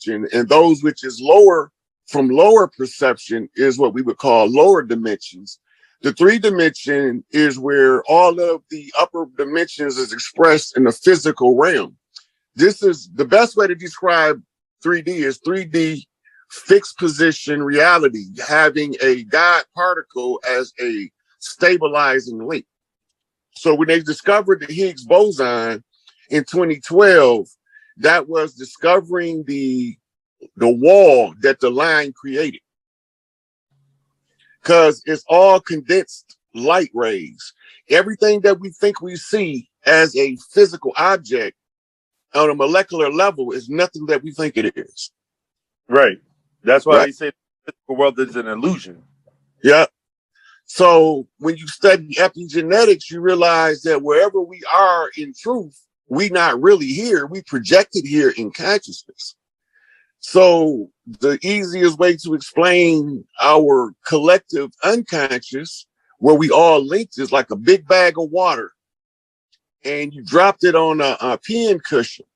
and those which is lower from lower perception is what we would call lower dimensions. The 3D is where all of the upper dimensions is expressed in the physical realm. This is the best way to describe 3D is 3D fixed position reality, having a God particle as a stabilizing link. So when they discovered the Higgs boson in 2012, that was discovering the wall that the line created. Because it's all condensed light rays. Everything that we think we see as a physical object on a molecular level is nothing that we think it is. Right. That's why they say the physical world is an illusion. Yeah. So when you study epigenetics, you realize that wherever we are in truth, we're not really here. We projected here in consciousness. So the easiest way to explain our collective unconscious, where we all linked, is like a big bag of water. And you dropped it on a pin cushion.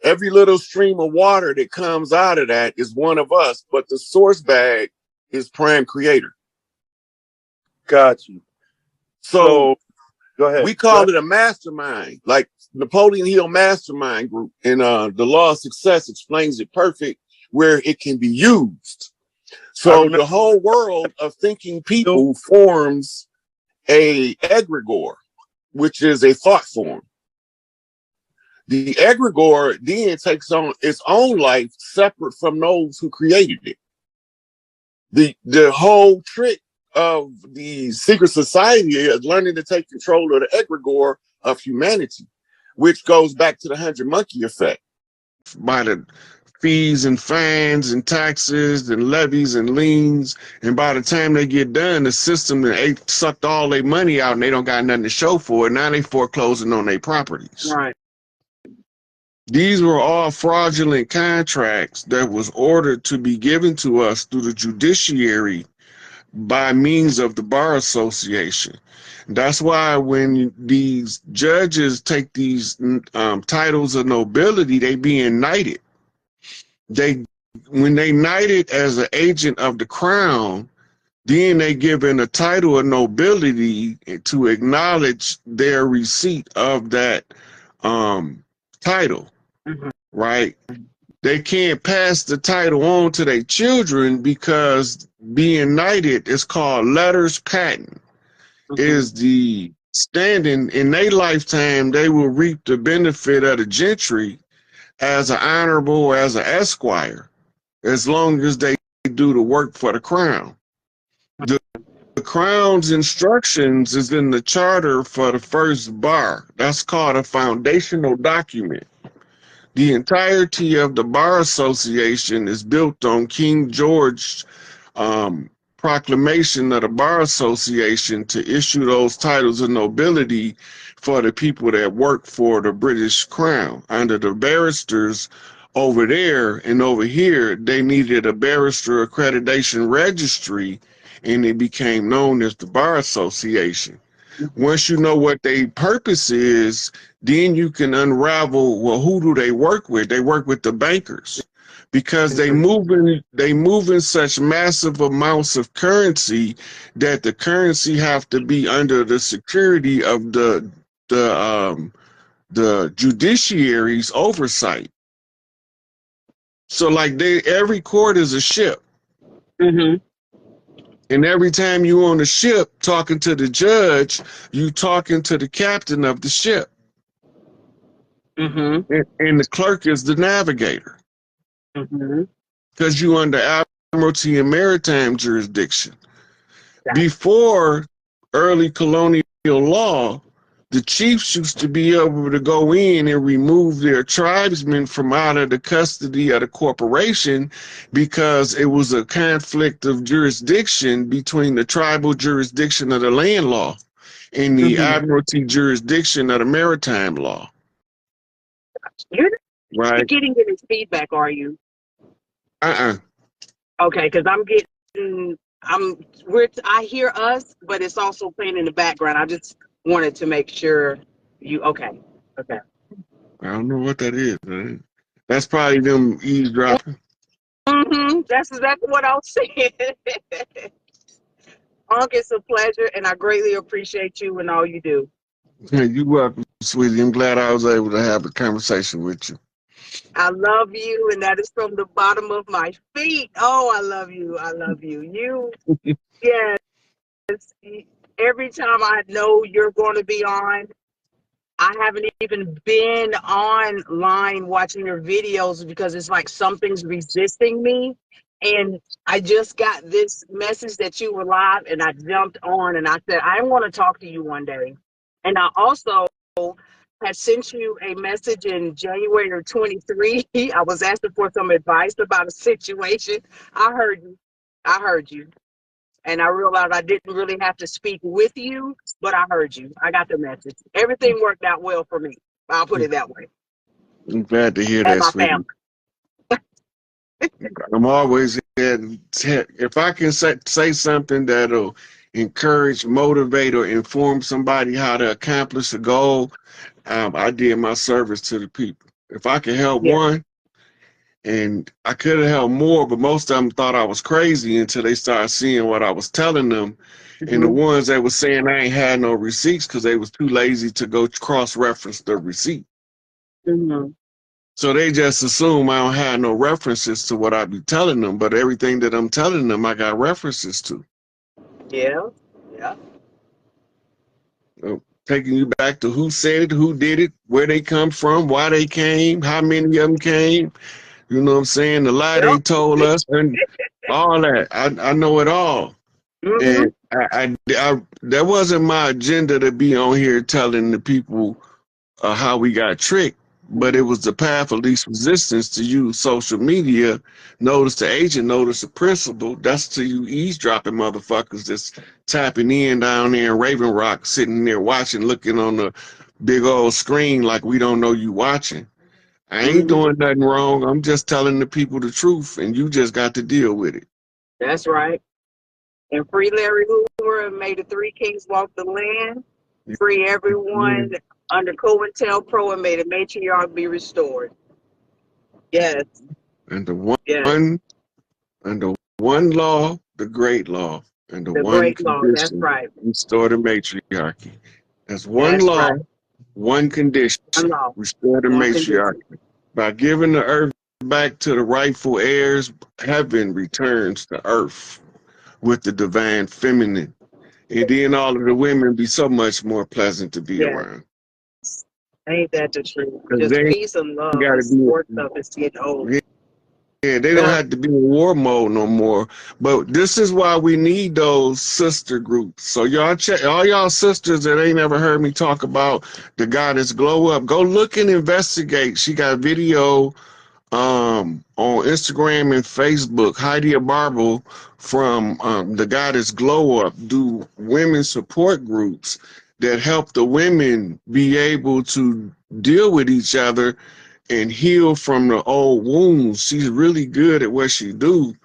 Every little stream of water that comes out of that is one of us, but the source bag is Prime Creator. Got you. So go ahead. We call it a mastermind, like Napoleon Hill Mastermind Group. And the Law of Success explains it perfect, where it can be used. So the whole world of thinking people forms a egregore, which is a thought form. The egregore then takes on its own life separate from those who created it. The whole trick of the secret society is learning to take control of the egregore of humanity, which goes back to the 100 monkey effect. By the fees and fines and taxes and levies and liens, and by the time they get done, the system that sucked all their money out and they don't got nothing to show for it. Now they foreclosing on their properties. Right. These were all fraudulent contracts that was ordered to be given to us through the judiciary by means of the Bar Association. That's why when these judges take these titles of nobility, they being knighted. When they knighted as an agent of the crown, then they given a title of nobility to acknowledge their receipt of that title. Mm-hmm. Right? They can't pass the title on to their children because being knighted is called letters patent. Mm-hmm. Is the standing in their lifetime, they will reap the benefit of the gentry as an honorable, as an esquire, as long as they do the work for the crown. The crown's instructions is in the charter for the first bar. That's called a foundational document. The entirety of the Bar Association is built on King George's proclamation of the Bar Association to issue those titles of nobility for the people that work for the British Crown. Under the barristers over there and over here, they needed a barrister accreditation registry, and it became known as the Bar Association. Once you know what their purpose is, then you can unravel, well, who do they work with? They work with the bankers, because they move in such massive amounts of currency that the currency have to be under the security of the judiciary's oversight. So like every court is a ship. Mm-hmm. And every time you on the ship talking to the judge, you talking to the captain of the ship. Mm-hmm. And the clerk is the navigator. Mm-hmm. Because you under admiralty and maritime jurisdiction. Before early colonial law, the chiefs used to be able to go in and remove their tribesmen from out of the custody of the corporation because it was a conflict of jurisdiction between the tribal jurisdiction of the land law and the admiralty jurisdiction of the maritime law. You're not getting any feedback, are you? Okay, because I hear us, but it's also playing in the background. I just wanted to make sure you okay. I don't know what that is, man. That's probably them eavesdropping. That's exactly what I was saying. Unc, it's a pleasure, and I greatly appreciate you and all you do. You're welcome, sweetie. I'm glad I was able to have a conversation with you. I love you, and that is from the bottom of my feet. Oh, I love you. I love you. Yes. Every time I know you're going to be on, I haven't even been online watching your videos because it's like something's resisting me. And I just got this message that you were live, and I jumped on and I said, I want to talk to you one day. And I also had sent you a message in January of 23. I was asking for some advice about a situation. I heard you. I heard you. And I realized I didn't really have to speak with you, but I heard you. I got the message. Everything worked out well for me. I'll put it that way. I'm glad to hear And that, my sweetie. family. I'm always here. If I can say something that'll encourage, motivate, or inform somebody how to accomplish a goal, I did my service to the people. If I could help Yeah. one, and I could have helped more, but most of them thought I was crazy until they started seeing what I was telling them. And the Mm-hmm. ones that were saying I ain't had no receipts because they was too lazy to go cross-reference the receipt. Mm-hmm. So they just assume I don't have no references to what I be telling them, but everything that I'm telling them, I got references to. Yeah. Yeah. Taking you back to who said it, who did it, where they come from, why they came, how many of them came. You know what I'm saying? The lie they Yep. told us and all that. I know it all. Mm-hmm. And that wasn't my agenda to be on here telling the people how we got tricked, but it was the path of least resistance to use social media. Notice the agent, notice the principal. That's to you eavesdropping motherfuckers that's tapping in down there in Raven Rock, sitting there watching, looking on the big old screen like we don't know you watching. I ain't Mm-hmm. doing nothing wrong. I'm just telling the people the truth, and you just got to deal with it. That's right. And free Larry Hoover and made the three kings walk the land. Free everyone under COINTELPRO and made a matriarch be restored. Yes. And the one Yes. and the one law, the great law, and the The one great law. That's condition, right. restore the matriarchy. That's one That's law, right. one condition, One law. restore the One condition. matriarchy. By giving the earth back to the rightful heirs, heaven returns to earth with the divine feminine. And then all of the women be so much more pleasant to be Yeah. around. Ain't that the truth? Because Just they peace and love. got to This sport be, stuff is getting old. yeah, they don't have to be in war mode no more. But this is why we need those sister groups. So y'all check, all y'all sisters that ain't ever heard me talk about the goddess glow up. Go look and investigate. She got video on Instagram and Facebook. Heidi Barble from the goddess glow up do women support groups that help the women be able to deal with each other and heal from the old wounds. She's really good at what she do,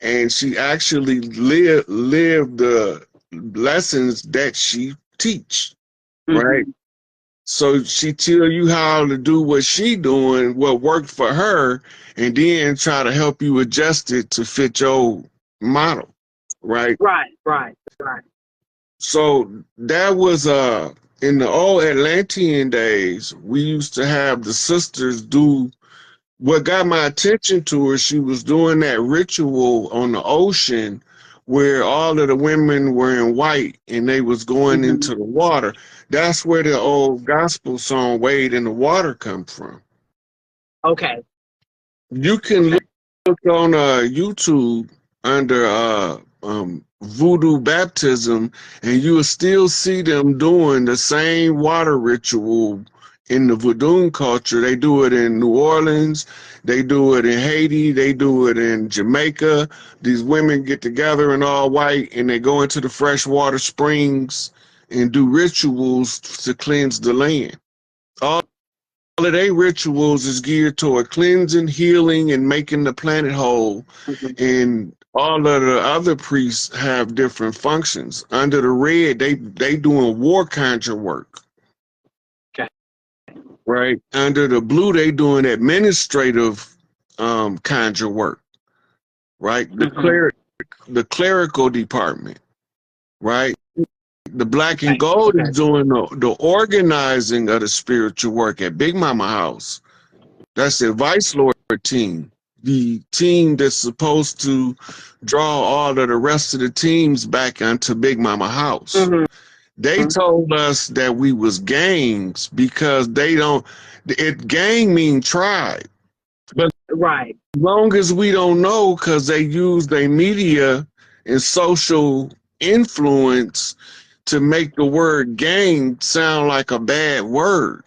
and she actually live the lessons that she teach, right? Mm-hmm. So she tell you how to do what she doing, what worked for her, and then try to help you adjust it to fit your model, right? Right, right, right. So that was in the old Atlantean days, we used to have the sisters do what got my attention to her. She was doing that ritual on the ocean where all of the women were in white and they was going Mm-hmm. into the water. That's where the old gospel song "Wade in the Water" come from. Okay. You can Okay. look on YouTube under voodoo baptism, and you will still see them doing the same water ritual in the voodoo culture. They do it in New Orleans, they do it in Haiti, they do it in Jamaica. These women get together in all white and they go into the freshwater springs and do rituals to cleanse the land. All of their rituals is geared toward cleansing, healing, and making the planet whole. Mm-hmm. And all of the other priests have different functions. Under the red, they doing war conjure work. Okay. right? Under the blue, they doing administrative conjure work, right? The clerical department, right? The black and gold is doing the organizing of the spiritual work at Big Mama House. That's the Vice Lord team, the team that's supposed to draw all of the rest of the teams back onto Big Mama House. They told us that we was gangs because they don't. Gang mean tribe, but Right. as long as we don't know, because they use their media and social influence to make the word gang sound like a bad word.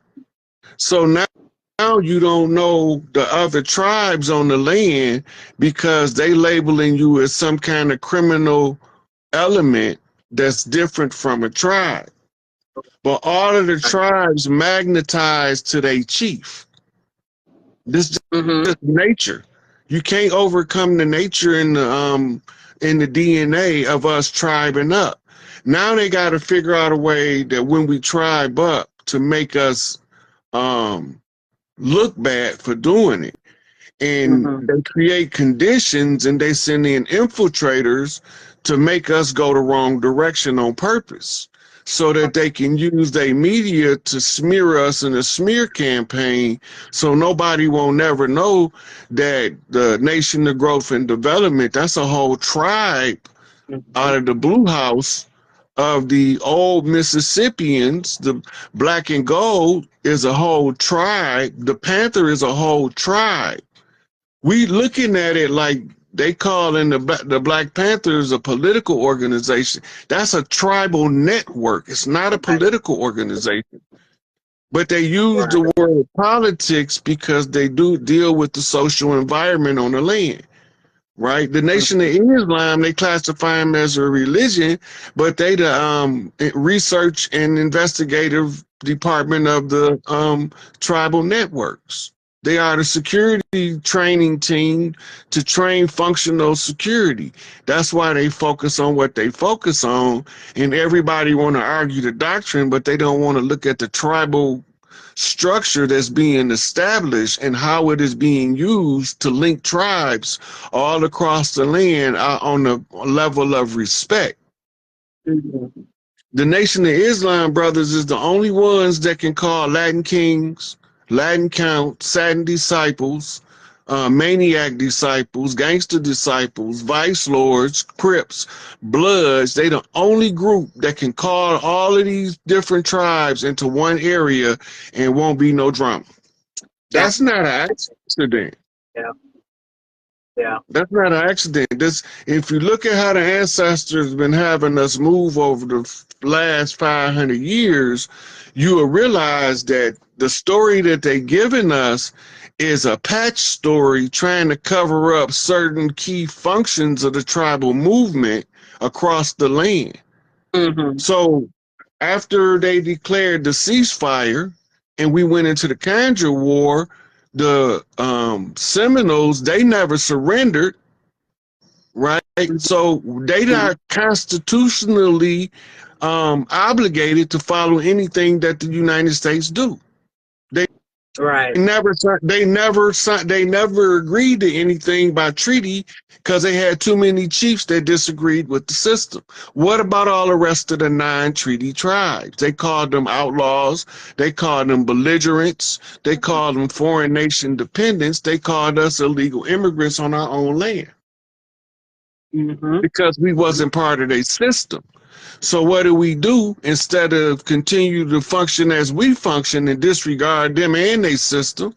So now you don't know the other tribes on the land because they labeling you as some kind of criminal element that's different from a tribe. But all of the tribes magnetized to their chief. This is nature. You can't overcome the nature in the DNA of us tribing up. Now they got to figure out a way that when we tribe up to make us look bad for doing it. And they create conditions and they send in infiltrators to make us go the wrong direction on purpose so that they can use their media to smear us in a smear campaign so nobody will never know that the Nation of Growth and Development, that's a whole tribe out of the Blue House of the old Mississippians. The black and gold is a whole tribe. The Panther is a whole tribe. We looking at it like they calling the Black Panthers a political organization. That's a tribal network. It's not a political organization. But they use the word politics because they do deal with the social environment on the land. Right? The Nation of Islam, they classify them as a religion, but they the research and investigative department of the tribal networks. They are the security training team to train functional security. That's why they focus on what they focus on, and everybody want to argue the doctrine, but they don't want to look at the tribal structure that's being established and how it is being used to link tribes all across the land on the level of respect. The Nation of Islam, brothers, is the only ones that can call Latin kings, Latin count, Satin disciples, maniac disciples, gangster disciples, vice lords, Crips, Bloods. They the only group that can call all of these different tribes into one area and won't be no drama. That's not an accident. That's not an accident. This, if you look at how the ancestors been having us move over the last 500 years, you will realize that the story that they given us is a patch story trying to cover up certain key functions of the tribal movement across the land. So after they declared the ceasefire and we went into the Conjure War, the Seminoles, they never surrendered, right? So they not constitutionally obligated to follow anything that the United States do. They never agreed to anything by treaty because they had too many chiefs that disagreed with the system. What about all the rest of the non-treaty tribes? They called them outlaws. They called them belligerents. They called them foreign nation dependents. They called us illegal immigrants on our own land because we wasn't part of their system. So what do? Instead of continue to function as we function and disregard them and their system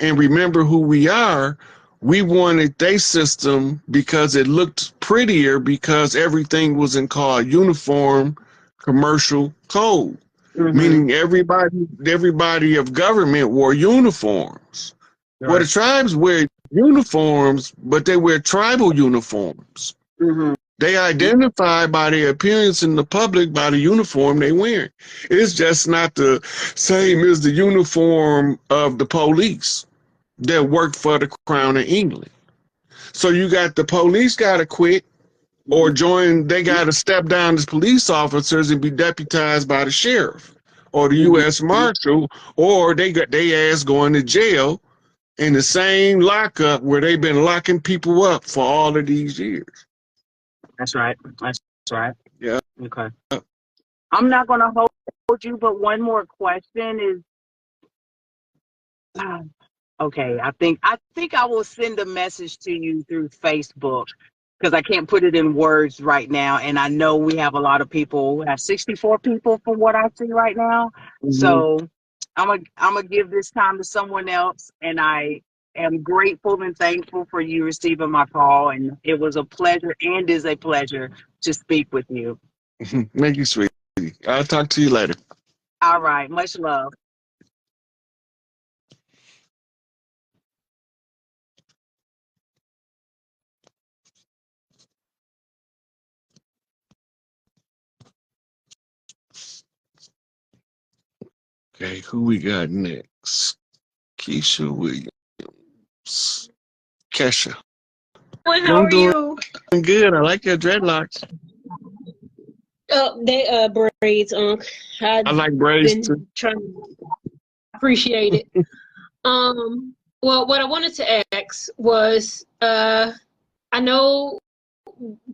and remember who we are, we wanted their system because it looked prettier because everything was in called uniform commercial code, meaning everybody of government wore uniforms. Well, the tribes wear uniforms, but they wear tribal uniforms. They identify by their appearance in the public by the uniform they wear. It's just not the same as the uniform of the police that work for the Crown of England. So you got the police got to quit or join, they got to step down as police officers and be deputized by the sheriff or the U.S. Marshal, or they got their ass going to jail in the same lockup where they've been locking people up for all of these years. That's right. That's right. Yeah. Okay. I'm not going to hold you, but one more question is, okay, I think I will send a message to you through Facebook because I can't put it in words right now. And I know we have a lot of people. We have 64 people from what I see right now. Mm-hmm. So I'm gonna give this time to someone else. And I am grateful and thankful for you receiving my call. And it was a pleasure and is a pleasure to speak with you. Thank you, sweetie. I'll talk to you later. All right. Much love. Okay, who we got next? Keisha Williams. Kesha. How are you? I'm good. I like your dreadlocks. They braids. I like braids too. Trying to appreciate it. Well, what I wanted to ask was, I know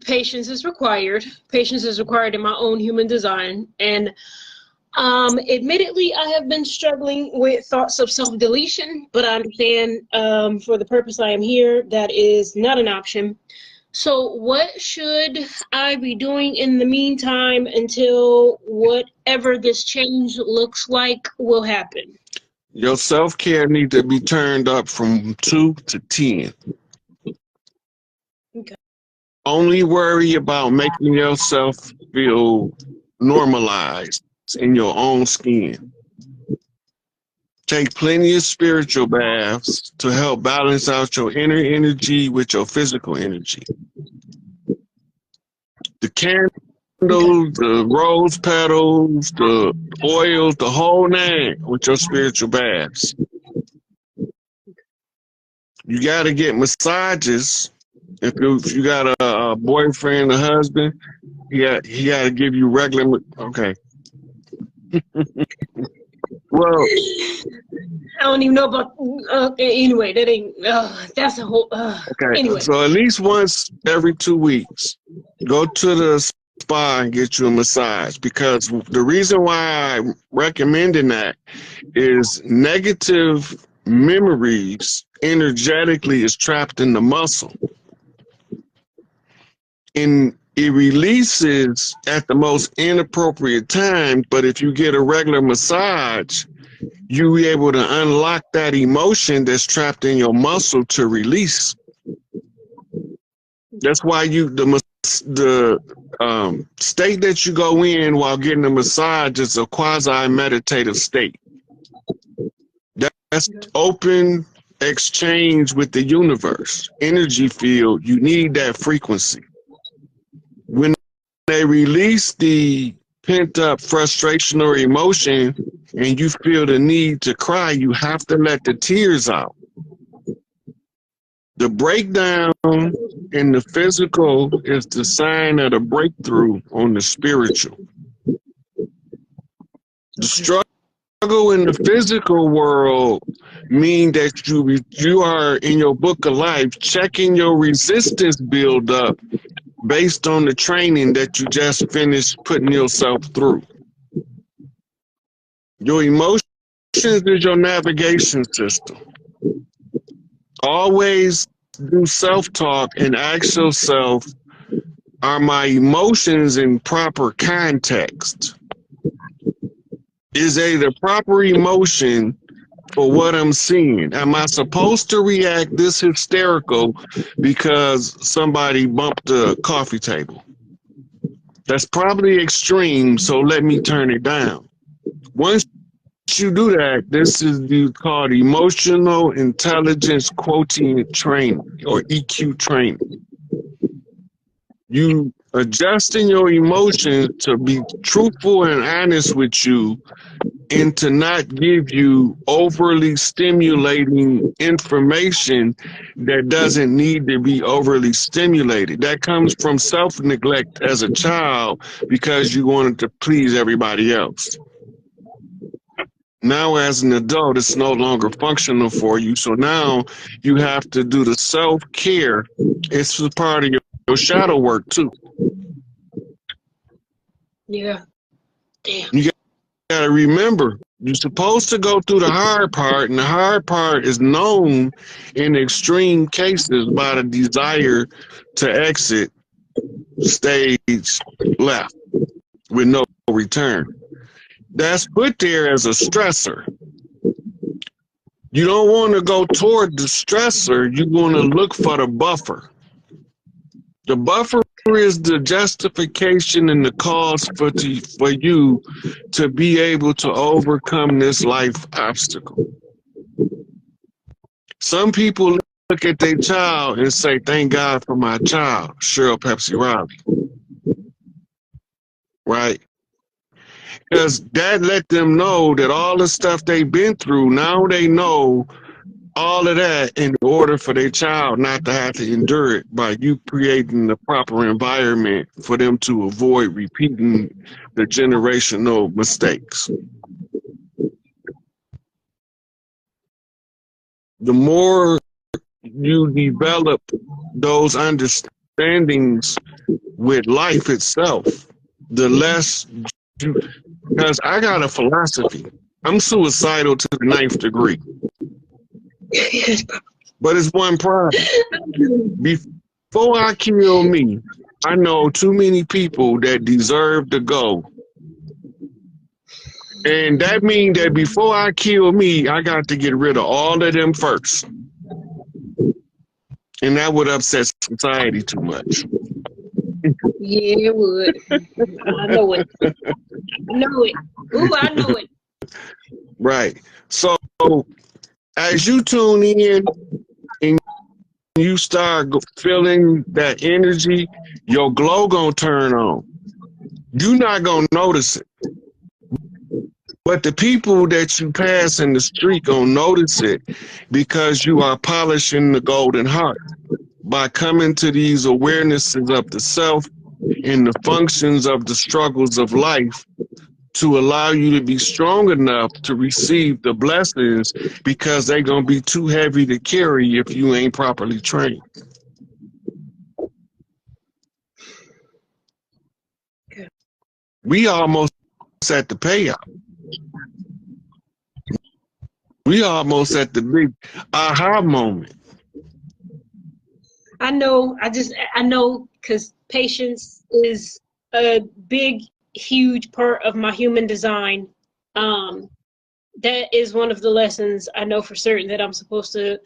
patience is required. Patience is required in my own human design, and admittedly, I have been struggling with thoughts of self-deletion, but I understand for the purpose I am here, that is not an option. So what should I be doing in the meantime until whatever this change looks like will happen? Your self-care needs to be turned up from 2 to 10. Okay. Only worry about making yourself feel normalized in your own skin. Take plenty of spiritual baths to help balance out your inner energy with your physical energy. The candles, the rose petals, the oils, the whole nine with your spiritual baths. You got to get massages. If you got a boyfriend, a husband, he got to give you regular. Okay. Well, I don't even know about. Anyway, that ain't. That's a whole. okay. Anyway. So at least once every 2 weeks, go to the spa and get you a massage, because the reason why I'm recommending that is negative memories energetically is trapped in the muscle. And it releases at the most inappropriate time, but if you get a regular massage, you'll be able to unlock that emotion that's trapped in your muscle to release. That's why the state that you go in while getting a massage is a quasi-meditative state. That's open exchange with the universe, energy field. You need that frequency. When they release the pent-up frustration or emotion and you feel the need to cry, you have to let the tears out. The breakdown in the physical is the sign of the breakthrough on the spiritual. The struggle in the physical world mean that you are in your book of life checking your resistance build up based on the training that you just finished putting yourself through. Your emotions is your navigation system. Always do self-talk and ask yourself, are my emotions in proper context? Is the proper emotion for what I'm seeing? Am I supposed to react this hysterical because somebody bumped the coffee table? That's probably extreme, so let me turn it down. Once you do that, this is called emotional intelligence quotient training, or EQ training. You adjusting your emotions to be truthful and honest with you, and to not give you overly stimulating information that doesn't need to be overly stimulated. That comes from self-neglect as a child because you wanted to please everybody else. Now, as an adult, it's no longer functional for you. So now you have to do the self-care. It's a part of your shadow work too. Yeah. Damn. You got to remember, you're supposed to go through the hard part, and the hard part is known in extreme cases by the desire to exit stage left with no return. That's put there as a stressor. You don't want to go toward the stressor. You want to look for the buffer. The buffer is the justification and the cause for you to be able to overcome this life obstacle. Some people look at their child and say, "Thank God for my child," Cheryl Pepsi Riley. Right? Because that let them know that all the stuff they've been through, now they know all of that in order for their child not to have to endure it by you creating the proper environment for them to avoid repeating the generational mistakes. The more you develop those understandings with life itself, the less you, because I got a philosophy. I'm suicidal to the 9th degree. But it's one problem. Before I kill me, I know too many people that deserve to go. And that means that before I kill me, I got to get rid of all of them first. And that would upset society too much. Yeah, it would. I know it. I know it. Ooh, I know it. Right. So as you tune in and you start feeling that energy, your glow gonna turn on. You're not gonna notice it. But the people that you pass in the street gonna notice it because you are polishing the golden heart by coming to these awarenesses of the self and the functions of the struggles of life to allow you to be strong enough to receive the blessings, because they're going to be too heavy to carry if you ain't properly trained. We almost at the payout. We almost at the big aha moment. I know. I know, because patience is a big, huge part of my human design. That is one of the lessons I know for certain that I'm supposed to